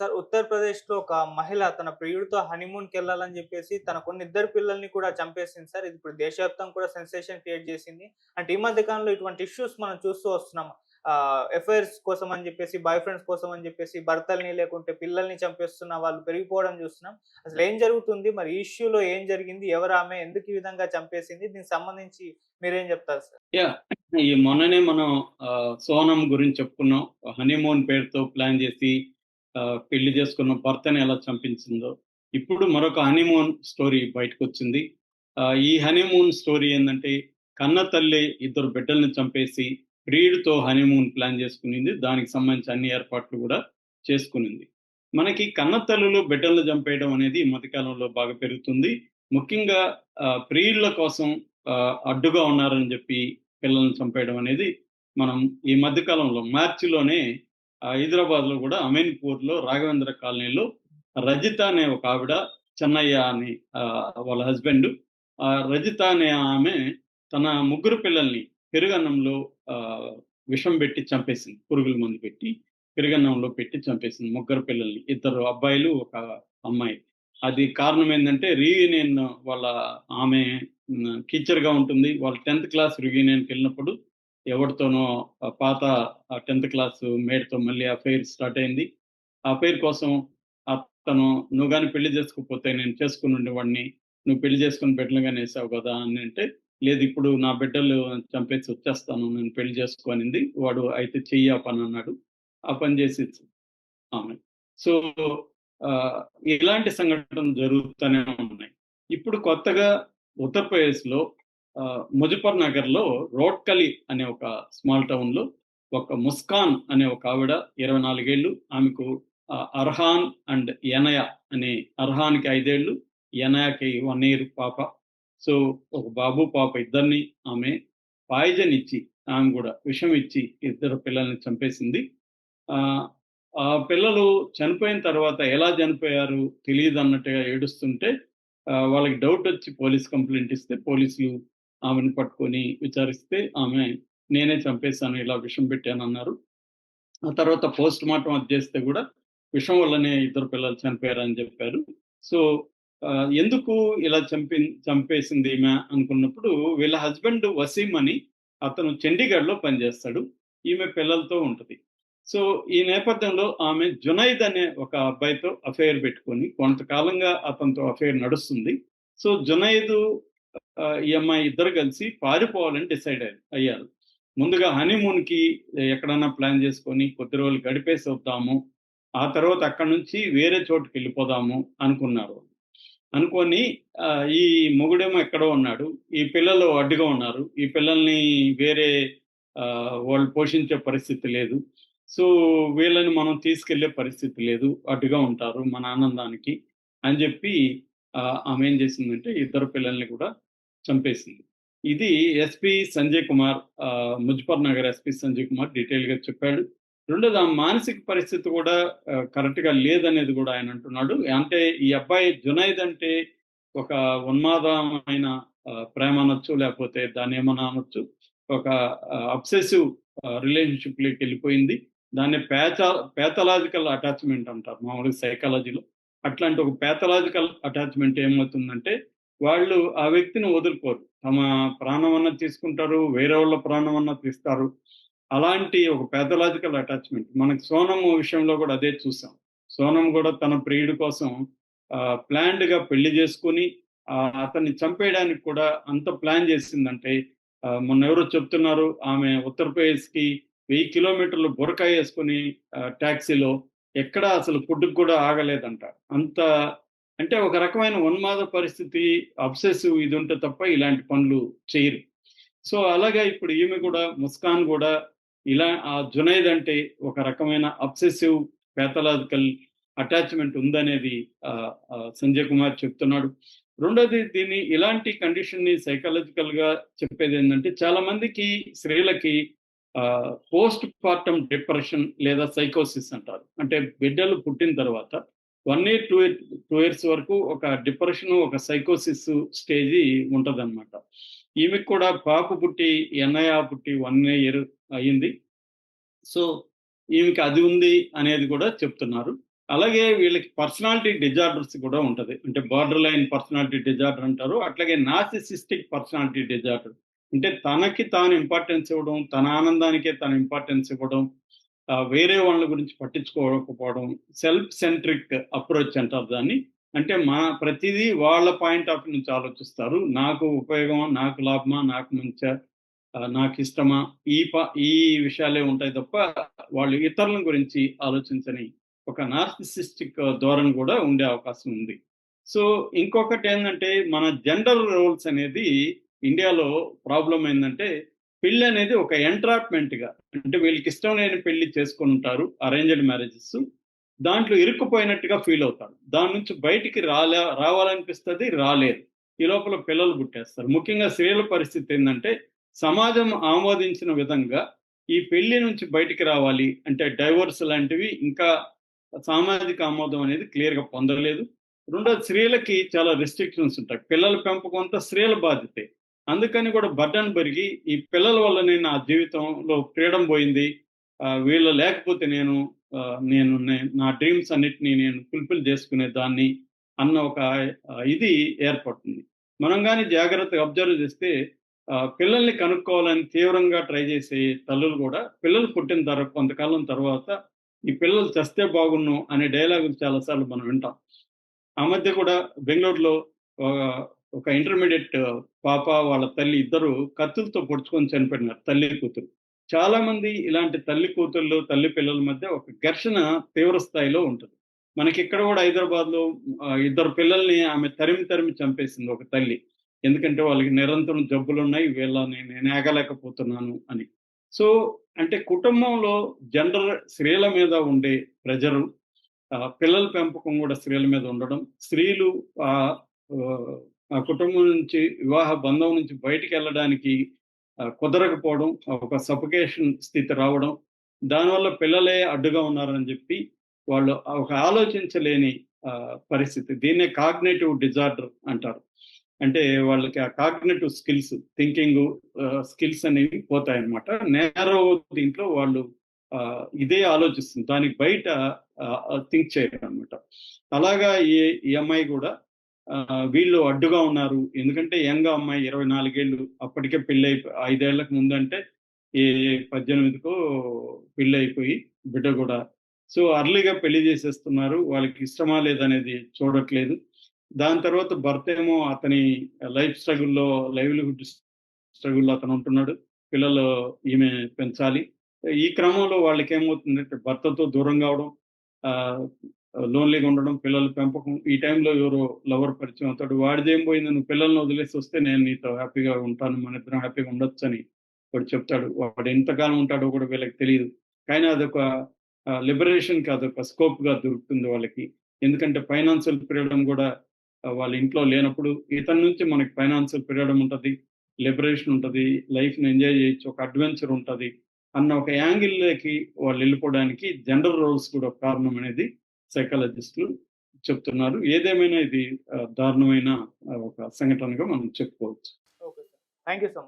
Sir ఉత్తరప్రదేశ్‌లో ఒక మహిళ తన ప్రియుడితో హనీమూన్‌కెళ్ళాలని జెప్పేసి తనకున్న ఇద్దరు పిల్లల్ని కూడా చంపేసింది సార్. ఇది ఇప్పుడు దేశవ్యాప్తంగా కూడా సెన్సేషన్ క్రియేట్ జేసింది. అంటే ఈ మధ్య కాలంలో ఇటువంటి ఇష్యూస్ మనం చూస్తూ వస్తున్నాం. అఫైర్స్ కోసం అని జెప్పేసి, బాయ్ ఫ్రెండ్స్ కోసం అని జెప్పేసి భర్తల్ని లేకుంటే పిల్లల్ని చంపేస్తున్న వాళ్ళు పెరిగిపోవడం జూస్తున్నాం. అసలేం జరుగుతుంది? మరి ఈ ఇష్యూలో ఏం జరిగింది? ఎవరామె? ఎందుకు ఈ విధంగా చంపేసింది? దీనికి సంబంధించి మీరేం జెప్తారు సార్? యాహ్! ఈ మొన్ననే మనం సోనం గురించి చెప్పుకున్నాం. హనీమూన్ పేరుతో ప్లాన్ జేసి పెళ్లి చేసుకున్న భర్తని ఎలా చంపించిందో. ఇప్పుడు మరొక హనీమూన్ స్టోరీ బయటకొచ్చింది. ఈ హనీమూన్ స్టోరీ ఏందంటే, కన్న తల్లి ఇద్దరు బిడ్డల్ని చంపేసి, ప్రియుడితో హనీమూన్ ప్లాన్ చేసుకునింది. దానికి సంబంధించి అన్ని ఏర్పాట్లు గూడా చేసుకునింది. మనకి కన్న తల్లులు బిడ్డలను చంపేయడం అనేది ఈ మధ్య కాలంలో బాగా పెరుగుతుంది. ముఖ్యంగా ప్రియుళ్ళ కోసం అడ్డుగా ఉన్నారని జెప్పి పిల్లల్ని చంపేయడం అనేది మనం ఈ మధ్య కాలంలో మార్చిలోనే హైదరాబాద్‌లో గూడా అమీన్‌పూర్‌లో రాఘవేంద్ర కాలనీలో రజిత అనే ఒక ఆవిడ, చెన్నయ్య అని వాళ్ళ హస్బెండ్. రజిత అనే ఆమె తన ముగ్గురు పిల్లల్ని పెరుగన్నంలో ఆహ్, విషం బెట్టి చంపేసింది. పురుగుల మందు పెట్టి, పెరుగన్నంలో పెట్టి చంపేసింది ముగ్గురు పిల్లల్ని. ఇద్దరు అబ్బాయిలు, ఒక అమ్మాయి. అది కారణం ఏందంటే రీయూనియన్ వాళ్ళ ఆమె టీచర్‌గా ఉంటుంది. వాళ్ళు 10థ్ క్లాస్ రియూనియన్‌కెళ్ళినప్పుడు ఎవరితోనో పాత 10థ్ క్లాస్ మేట్‌తో మళ్ళీ అఫైర్ స్టార్ట్ అయింది. ఆ అఫైర్ కోసం అతను "నువ్వు గాని పెళ్లి చేసుకోకపోతే నేను చేసుకొనుండేవాడిని. నువ్వు పెళ్లి చేసుకొని బిడ్డలు కనేసావు గదా!" అనంటే, "లేదు ఇప్పుడు నా బిడ్డలు చంపేసి వచ్చేస్తాను. నేను పెళ్లి చేసుకో" అనింది. వాడు అయితే చెయ్యి ఆ పనన్నాడు. ఆ పని చేసేసి ఆమె. సో, ఆహ్, ఇలాంటి సంఘటనలు జరుగుతూనే ఉన్నాయి. ఇప్పుడు కొత్తగా ఉత్తరప్రదేశ్‌లో ముజఫర్ నగర్‌లో రోడ్కలి అనే ఒక స్మాల్ టౌన్‌లో ఒక ముస్కాన్ అనే ఒక ఆవిడ 24 ఏళ్ళు. ఆమెకు అర్హాన్ అండ్ యనయ అనే అర్హాన్‌కి 5 ఏళ్ళు, యనయకి 1 ఇయర్ పాప. సో, ఒక బాబు, పాప ఇద్దరిని ఆమె పాయిజన్ ఇచ్చి, ఆమె గూడా విషం ఇచ్చి ఇద్దరు పిల్లల్ని చంపేసింది. ఆహ్, ఆ పిల్లలు చనిపోయిన తర్వాత ఎలా చనిపోయారు తెలీదన్నట్టుగా ఏడుస్తుంటే వాళ్ళకి డౌటొచ్చి పోలీస్ కంప్లెయింట్ ఇస్తే పోలీసులు ఆమెను పట్టుకొని విచారిస్తే ఆమె నేనే చంపేసాను, ఇలా విషం పెట్టానన్నారు. ఆ తర్వాత పోస్ట్‌మార్టం అది చేస్తే గూడా విషం వల్లనే ఇద్దరు పిల్లలు చనిపోయారని జెప్పారు. సో, ఎందుకు ఇలా చంపేసింది ఈమె అనుకున్నప్పుడు వీళ్ళ హస్బెండ్ వసీం అని అతను చండీగఢ్‌లో పనిజేస్తాడు. ఈమె పిల్లలతో ఉంటది. సో, ఈ నేపథ్యంలో ఆమె జునైద్ అనే ఒక అబ్బాయితో అఫైర్ పెట్టుకొని కొంతకాలంగా అతనితో అఫైర్ నడుస్తుంది. సో, జునైదు ఈ అమ్మాయి ఇద్దరు కలిసి పారిపోవాలని అయ్యారు. ముందుగా హనీమూన్‌కి ఎక్కడన్నా ప్లాన్ చేసుకొని కొద్ది రోజులు గడిపేసి వద్దాము. ఆ తర్వాత అక్కడి నుంచి వేరే చోటుకెళ్ళిపోదాము అనుకున్నారు. అనుకోని ఈ మొగుడేమో ఎక్కడో ఉన్నాడు. ఈ పిల్లలు అడ్డుగా ఉన్నారు. ఈ పిల్లల్ని వేరే వాళ్ళు పోషించే పరిస్థితి లేదు. సో, వీళ్ళని మనం తీసుకెళ్ళే పరిస్థితి లేదు. అడ్డుగా ఉంటారు మన ఆనందానికి అని జెప్పి ఆమె ఏం జేసిందంటే ఇద్దరు పిల్లల్ని కూడా చంపేసింది. ఇది ఎస్పీ సంజయ్ కుమార్ ముజఫర్ నగర్ ఎస్పీ సంజయ్ కుమార్ డీటెయిల్‌గా చెప్పాడు. రెండోది ఆమె మానసిక పరిస్థితి కూడా కరెక్ట్‌గా లేదనేది గూడా ఆయన అంటున్నాడు. అంటే ఈ అబ్బాయి జునైద్ అంటే ఒక ఉన్మాదమైన ప్రేమ అనొచ్చు, లేకపోతే దాన్నేమన్నా అనొచ్చు. ఒక అబ్సెసివ్ రిలేషన్‌షిప్‌లోకెళ్ళిపోయింది. దాన్ని పాథలాజికల్ అటాచ్‌మెంట్ అంటారు మామూలుగా సైకాలజీలో. అట్లాంటి ఒక పాథలాజికల్ అటాచ్‌మెంట్ ఏమవుతుందంటే, వాళ్ళు ఆ వ్యక్తిని వదులుకోరు. తమ ప్రాణమన్నా తీసుకుంటారు, వేరేవాళ్ళ ప్రాణమన్నా తీస్తారు. అలాంటి ఒక పాథలాజికల్ అటాచ్‌మెంట్. మనకి సోనమ్ విషయంలో గూడా అదే చూసాం. సోనమ్ గూడా తన ప్రియుడి కోసం ప్లాన్డ్‌గా పెళ్లి జేసుకొని అతన్ని చంపేయడానికి కూడా అంత ప్లాన్ జేసిందంటే మొన్నెవరో చెప్తున్నారు ఆమె ఉత్తరప్రదేశ్‌కి 1000 కిలోమీటర్లు బురకా యేసుకొని టాక్సీలో ఎక్కడ అసలు ఫుడ్‌కి కూడా ఆగలేదంట. అంత అంటే ఒక రకమైన ఉన్మాద పరిస్థితి, అబ్సెసివ్ ఇది ఉంటే తప్ప ఇలాంటి పనులు చెయ్యరు. సో, అలాగా ఇప్పుడు ఈమె గూడా ముస్కాన్ గూడా ఇలా జునైద్ అంటే ఒక రకమైన అబ్సెసివ్ పాథలాజికల్ అటాచ్‌మెంట్ ఉందనేది సంజయ్ కుమార్ చెప్తున్నాడు. రెండోది దీన్ని ఇలాంటి కండిషన్‌ని సైకాలజికల్‌గా చెప్పేదేంటంటే చాలా మందికి స్త్రీలకి పోస్ట్ పార్టమ్ డిప్రెషన్ లేదా సైకోసిస్ అంటారు. అంటే బిడ్డలు పుట్టిన తర్వాత 1 ఇయర్, 2 ఇయర్స్ వరకు ఒక డిప్రెషను, ఒక సైకోసిస్ స్టేజి ఉంటదనమాట. ఈమెకు కూడా పాప పుట్టి, ఎన్నయ్య పుట్టి 1 ఇయర్ అయింది. సో, ఈమెకి అది ఉంది అనేది కూడా చెప్తున్నారు. అలాగే వీళ్ళకి పర్సనాలిటీ డిజార్డర్స్ కూడా ఉంటది. అంటే బార్డర్ లైన్ పర్సనాలిటీ డిజార్డర్ అంటారు. అట్లాగే నార్సిసిస్టిక్ పర్సనాలిటీ డిజార్డర్. అంటే తనకి తాను ఇంపార్టెన్స్ ఇవ్వడం, తన ఆనందానికే తను ఇంపార్టెన్స్ ఇవ్వడం, వేరే వాళ్ళ గురించి పట్టించుకోకపోవడం, సెల్ఫ్ సెంట్రిక్ అప్రోచ్ అంటారు దాన్ని. అంటే ప్రతిదీ వాళ్ళ పాయింట్ ఆఫ్ నుంచి ఆలోచిస్తారు. నాకు ఉపయోగమా? నాకు లాభమా? నాకు మంచా? నాకిష్టమా? ఈ విషయాలే ఉంటాయి తప్ప వాళ్ళు ఇతరుల గురించి ఆలోచించని ఒక నార్సిసిస్టిక్ ధోరణి కూడా ఉండే అవకాశం ఉంది. సో, ఇంకొకటేందంటే మన జెండర్ రోల్స్ అనేది ఇండియాలో ప్రాబ్లమ్ ఏందంటే పెళ్ళనేది ఒక ఎంట్రాప్‌మెంట్‌గా, అంటే వీళ్ళకిష్టం లేని పెళ్లి చేసుకొనుంటారు. Arranged marriages. దాంట్లో ఇరుక్కుపోయినట్టుగా ఫీల్ అవుతారు. దాని నుంచి బయటికి రావాలనిపిస్తది, రాలేరు. ఈ లోపల పిల్లలు పుట్టేస్తారు. ముఖ్యంగా స్త్రీల పరిస్థితి ఏందంటే సమాజం ఆమోదించిన విధంగా ఈ పెళ్లి నుంచి బయటికి రావాలి అంటే డైవోర్స్ లాంటివి ఇంకా సామాజిక ఆమోదం అనేది క్లియర్‌గా పొందలేదు. రెండోది స్త్రీలకి చాలా రిస్ట్రిక్షన్స్ ఉంటాయి. పిల్లల పెంపకం అంతా స్త్రీల బాధ్యతే. అందుకని కూడా బర్డెన్ పెరిగి ఈ పిల్లల వల్లనే నా జీవితంలో ఫ్రీడమ్ పోయింది. వీళ్ళు లేకపోతే నా డ్రీమ్స్ అన్నిటిని నేను ఫుల్‌ఫిల్ చేసుకునేదాన్ని అన్న ఒక ఇది ఏర్పడుతుంది. మనం గాని జాగ్రత్తగా అబ్జర్వ్ చేస్తే పిల్లల్ని కనుక్కోవాలని తీవ్రంగా ట్రై చేసే తల్లులు కూడా పిల్లలు పుట్టిన కొంతకాలం తర్వాత ఈ పిల్లలు చస్తే బాగున్ను అనే డైలాగులు చాలా సార్లు మనం వింటాం. ఆ మధ్య కూడా బెంగుళూరులో ఒక ఇంటర్మీడియేట్ పాప, వాళ్ళ తల్లి ఇద్దరు కత్తులతో పొడుచుకొని చనిపోయినారు, తల్లి, కూతురు. చాలా మంది ఇలాంటి తల్లి కూతుళ్ళు, తల్లి పిల్లల మధ్య ఒక ఘర్షణ తీవ్ర స్థాయిలో ఉంటది. మనకిక్కడ కూడా హైదరాబాద్‌లో ఇద్దరు పిల్లల్ని ఆమె తరిమి తరిమి చంపేసింది ఒక తల్లి. ఎందుకంటే వాళ్ళకి నిరంతరం జబ్బులున్నాయి. వీళ్ళని నేను ఏగలేకపోతున్నాను అని. సో, అంటే కుటుంబంలో స్త్రీల మీద ఉండే ప్రెషరు, పిల్లల పెంపకం కూడా స్త్రీల మీద ఉండడం, స్త్రీలు ఆహ్, ఆహ్, ఆ కుటుంబం నుంచి వివాహ బంధం నుంచి బయటికెళ్ళడానికి కుదరకపోవడం, ఒక సఫోకేషన్ స్థితి రావడం, దానివల్ల పిల్లలే అడ్డుగా ఉన్నారని జెప్పి వాళ్ళు ఒక ఆలోచించలేని పరిస్థితి. దీన్నే కాగ్నిటివ్ డిజార్డర్ అంటారు. అంటే వాళ్ళకి ఆ కాగ్నిటివ్ స్కిల్స్, థింకింగు స్కిల్స్ అనేవి పోతాయన్నమాట. నేరో దీంట్లో వాళ్ళు ఇదే ఆలోచిస్తుంది. దానికి బయట థింక్ చేయరనమాట. అలాగా ఈ అమ్మాయి గూడా వీళ్ళు అడ్డుగా ఉన్నారు. ఎందుకంటే యంగ్ అమ్మాయి 24 ఏళ్ళు, అప్పటికే 5 ఏళ్లకు ముందంటే ఈ 18కో పెళ్లయిపోయి బిడ్డ గూడా. సో, అర్లీగా పెళ్లి చేసేస్తున్నారు. వాళ్ళకి ఇష్టమా లేదనేది చూడట్లేదు. దాని తర్వాత భర్తేమో అతని లైవ్లీహుడ్ స్ట్రగుల్‌లో అతనుంటున్నాడు. పిల్లలు ఈమె పెంచాలి. ఈ క్రమంలో వాళ్ళకేమవుతుందంటే భర్తతో దూరం గావడం, ఆహ్, లోన్‌లీగా ఉండడం, పిల్లల పెంపకం. ఈ టైంలో ఎవరో లవర్ పరిచయం అవుతాడు. వాడిదేం పోయింది, నువ్వు పిల్లల్ని వదిలేసొస్తే నేను నీతో హ్యాపీగా ఉంటాను. మనిద్దరం హ్యాపీగా ఉండొచ్చని వాడు చెప్తాడు. వాడు ఎంతకాలం ఉంటాడో కూడా వీళ్ళకి తెలీదు. కానీ అదొక లిబరేషన్‌కి అదొక స్కోప్‌గా దొరుకుతుంది వాళ్ళకి. ఎందుకంటే ఫైనాన్షియల్ ఫ్రీడమ్ గూడా వాళ్ళ ఇంట్లో లేనప్పుడు ఇతని నుంచి మనకి ఫైనాన్షియల్ ఫ్రీడమ్ ఉంటది. లిబరేషన్ ఉంటది. లైఫ్‌ని ఎంజాయ్ చేయొచ్చు. ఒక అడ్వెంచర్ ఉంటది అన్న ఒక యాంగిల్‌లోకి వాళ్ళెళ్ళిపోవడానికి జెండర్ రోల్స్ కూడా ఒక కారణం అనేది సైకాలజిస్టులు చెప్తున్నారు. ఏదేమైనా ఇది దారుణమైన ఒక సంఘటనగా మనం చెప్పుకోవచ్చు. Okay sir. Thank you so much.